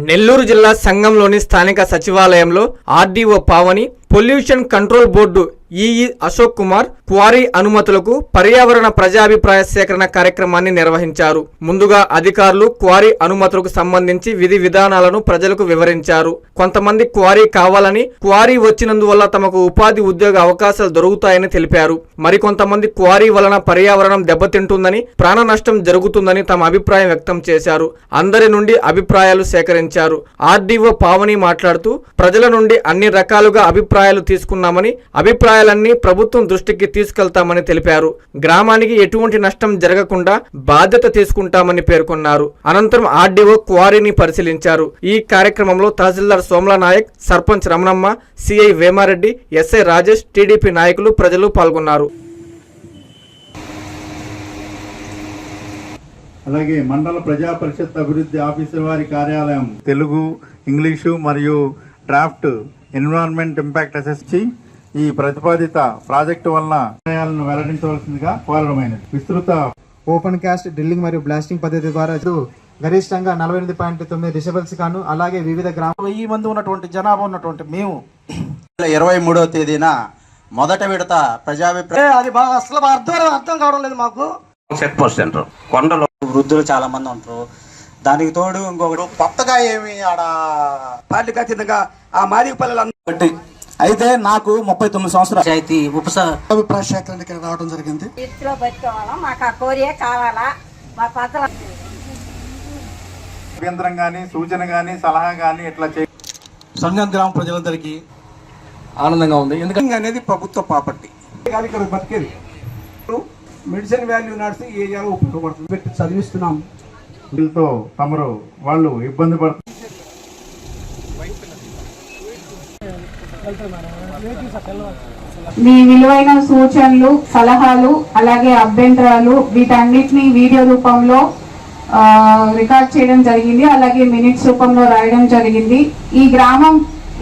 నెల్లూరు జిల్లా సంఘంలోని స్థానిక సచివాలయంలో RDO Pavani, pollution control board EE Ashok Kumar quarry అనుమతులకు పర్యావరణ ప్రజాభిప్రాయ సేకరణ కార్యక్రమాన్ని నిర్వహించారు. ముందుగా అధికారులు క్వారీ అనుమతులకు సంబంధించి విధి విధానాలను ప్రజలకు వివరించారు. కొంతమంది క్వారీ కావాలని, క్వారీ వచ్చినందువల్ల తమకు ఉపాధి ఉద్యోగ అవకాశాలు దొరుకుతాయని తెలిపారు. మరికొంతమంది క్వారీ వలన పర్యావరణం దెబ్బతింటుందని, ప్రాణ నష్టం జరుగుతుందని తమ అభిప్రాయం వ్యక్తం చేశారు. అందరి నుండి అభిప్రాయాలు సేకరించారు. ఆర్డీఓ పావని మాట్లాడుతూ ప్రజల నుండి అన్ని రకాలుగా అభిప్రాయాలు తీసుకున్నామని, అభిప్రాయాలన్నీ ప్రభుత్వం దృష్టికి తీసుకెళ్తామని తెలిపారు. గ్రామానికి ఎటువంటి నష్టం జరగకుండా బాధ్యత తీసుకుంటామని పేర్కొన్నారు. అనంతరం ఆర్డీఓ క్వారీని పరిశీలించారు. ఈ కార్యక్రమంలో తహసీల్దార్ Somala Nayak, sarpanch Ramanamma, CI Vemareddy, SI Rajesh, TDP నాయకులు, ప్రజలు పాల్గొన్నారు. అలాగే మండల ప్రజా పరిషత్ అభివృద్ధి ఆఫీసర్ వారి కార్యాలయం తెలుగు, ఇంగ్లీషు మరియు డ్రాఫ్ట్ ఎన్విరాన్మెంట్ ఇంపాక్ట్ అసెస్మెంట్ ఈ ప్రతిపాదిత ప్రాజెక్టు వలన నిర్ణయాలను వెల్లడించవలసిందిగా కోరడమైనది. విస్తృత ఓపెన్ కాస్ట్ డ్రిల్లింగ్ మరియు బ్లాస్టింగ్ పద్ధతి ద్వారా గరిష్టంగా 48.9 డిసిబల్స్ గాను, అలాగే వివిధ గ్రామాల 1000 మంది ఉన్నటువంటి జనాభా ఉన్నటువంటి మేము 23వ తేదీన మొదట విడత ప్రజాభిప్రాయం అది బాగా అసలు అర్థం కావడం లేదు మాకు. చెక్ పోస్ట్ సెంటర్ కొండలో వృద్ధులు చాలా మంది ఉంటారు. దానికి తోడు ఇంకొకటి కొత్తగా ఏమి ఆడ పార్టీకి అతీతంగా ఆ మాదిక పల్లెలు అయితే నాకు 39 సంవత్సరాలు పంచాయతీ అభిప్రాయ సేకరణకి రావడం జరిగింది. అభ్యంతరం గానీ, సూచన గానీ, సలహా గానీ ఇట్లా సంఘం గ్రామ ప్రజలందరికీ ఆనందంగా ఉంది. ఎందుకంటే అనేది ప్రభుత్వ ప్రాపర్టీ. ఇక్కడ బతికేది మెడిసిన్ వాల్యూ నడిచి ఈ ఏరియాలో ఉపయోగపడుతుంది. పెట్టి చదివిస్తున్నాం. వీళ్ళతో తమరు వాళ్ళు ఇబ్బంది పడుతుంది. మీ విలువైన సూచనలు, సలహాలు, అలాగే అభ్యంతరాలు వీటన్నిటిని వీడియో రూపంలో రికార్డ్ చేయడం జరిగింది. అలాగే మినిట్స్ రూపంలో రాయడం జరిగింది. ఈ గ్రామం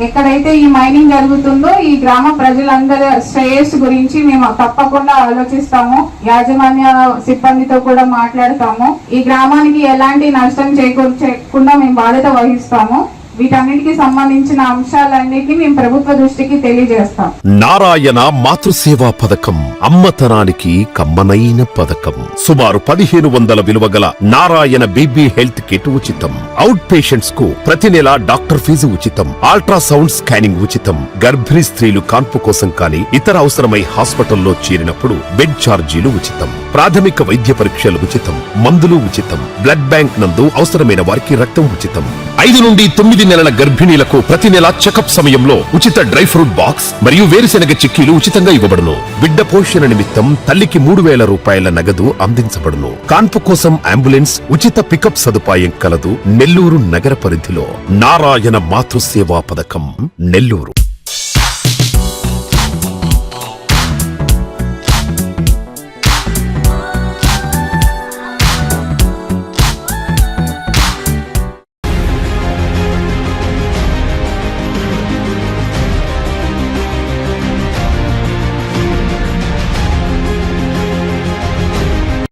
ఎక్కడైతే ఈ మైనింగ్ జరుగుతుందో ఈ గ్రామ ప్రజలందరి శ్రేయస్సు గురించి మేము తప్పకుండా ఆలోచిస్తాము. యాజమాన్య సిబ్బందితో కూడా మాట్లాడతాము. ఈ గ్రామానికి ఎలాంటి నష్టం చేకూర్చకుండా మేము బాధ్యత వహిస్తాము. వీటన్నిటికి సంబంధించిన అంశాలన్నిటికీ మేము ప్రభుత్వ దృష్టికి తెలియజేస్తాం. నారాయణ మాతృసేవా పథకం అమ్మతనానికి కమ్మనైన పథకం. సుమారు 1500 విలువ గల నారాయణ బేబీ హెల్త్ కిట్ ఉచితం. అవుట్ పేషెంట్స్ కు ప్రతి నెల డాక్టర్ ఫీజు ఉచితం. అల్ట్రాసౌండ్ స్కానింగ్ ఉచితం. గర్భిణీ స్త్రీలు కాన్పు కోసం కానీ ఇతర అవసరమై హాస్పిటల్లో చేరినప్పుడు బెడ్ ఛార్జీలు ఉచితం. ప్రాథమిక వైద్య పరీక్షలు ఉచితం. మందులు ఉచితం. బ్లడ్ బ్యాంక్ నందు అవసరమైన వారికి రక్తం ఉచితం. 5 నుండి 9 నెలల గర్భిణీలకు ప్రతి నెల చెకప్ సమయంలో ఉచిత డ్రై ఫ్రూట్ బాక్స్ మరియు వేరుశెనగ చిక్కీలు ఉచితంగా ఇవ్వబడును. బిడ్డ పోషణ నిమిత్తం తల్లికి 3000 రూపాయల నగదు అందించబడును. కాన్పు కోసం అంబులెన్స్ ఉచిత పికప్ సదుపాయం కలదు. నెల్లూరు నగర పరిధిలో నారాయణ మాతృసేవా పథకం, నెల్లూరు.